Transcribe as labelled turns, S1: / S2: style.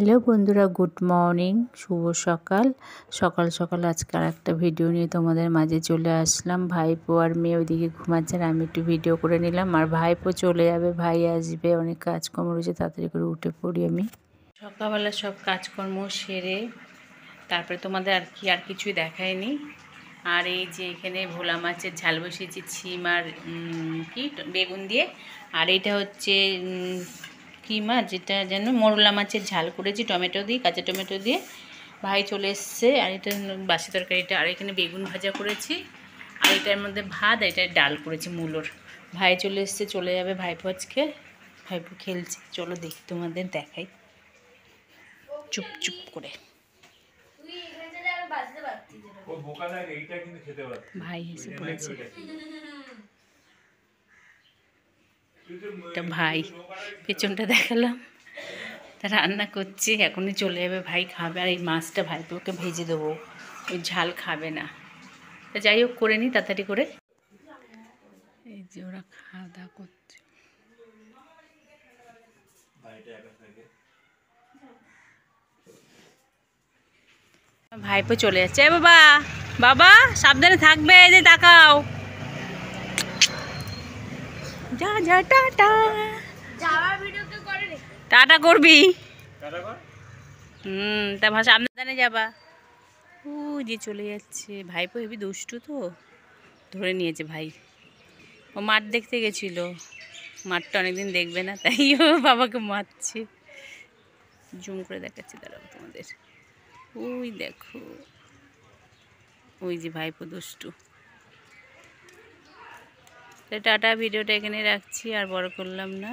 S1: Hello বন্ধুরা, good morning, শুভ সকাল। সকাল সকাল আজকে আর একটা ভিডিও নিয়ে তোমাদের মাঝে চলে আসলাম। ভাইপো আর মেয়ে ওইদিকে ঘুমাচ্ছেন, আমি একটু ভিডিও করে নিলাম। আর ভাইপো চলে যাবে, ভাই আসবে, অনেক কাজকর্ম রয়েছে, তাড়াতাড়ি করে উঠে পড়ি আমি। সকালবেলা সব কাজকর্ম সেরে তারপরে তোমাদের আর কিছুই দেখায়নি। আর এই যে এখানে ভোলা মাছের ঝাল বসিয়েছি ছিম আর বেগুন দিয়ে। আর এটা হচ্ছে কী মাছ, যেটা যেন মোরলা মাছের ঝাল করেছি টমেটো দিয়ে, কাঁচা টমেটো দিয়ে। ভাই চলে এসছে। আর এটা বাসি তরকারিটা। আর এখানে বেগুন ভাজা করেছি। আর এটার মধ্যে ভাত, এটার ডাল করেছি মূলোর। ভাই চলে এসছে, চলে যাবে ভাইপো আজকে। ভাইপো খেলছে, চলো দেখি তোমাদের দেখাই চুপ চুপ করে। ভাই এসে পড়েছে। এটা ভাই, পেছনটা দেখালাম। তা রান্না করছি, এখনই চলে যাবে ভাই, খাবে। আর এই মাছটা ভাইপোকে ভেজে দেবো, ওই ঝাল খাবে না। তা যাই হোক, করে নিই তাড়াতাড়ি করে। এই যে ওরা খাওয়া দাওয়া করছে। ভাইপো চলে যাচ্ছে। বাবা বাবা সাবধানে থাকবে, এই যে তাকাও। যা যা টাটা। টাটা করবি? তা সাবধানে যাবা। ও যে চলে যাচ্ছে। ভাইপো হেবি দুষ্টু তো, ধরে নিয়েছে ভাই। ও মাঠ দেখতে গেছিল, মাঠটা অনেকদিন দেখবে না, তাই ও বাবাকে মারছে। জুম করে দেখাচ্ছি, দাঁড়াবো তোমাদের। ওই দেখো, ওই যে ভাইপো দুষ্টু। টাটা, ভিডিওটা এখানে রাখছি, আর বড় করলাম না।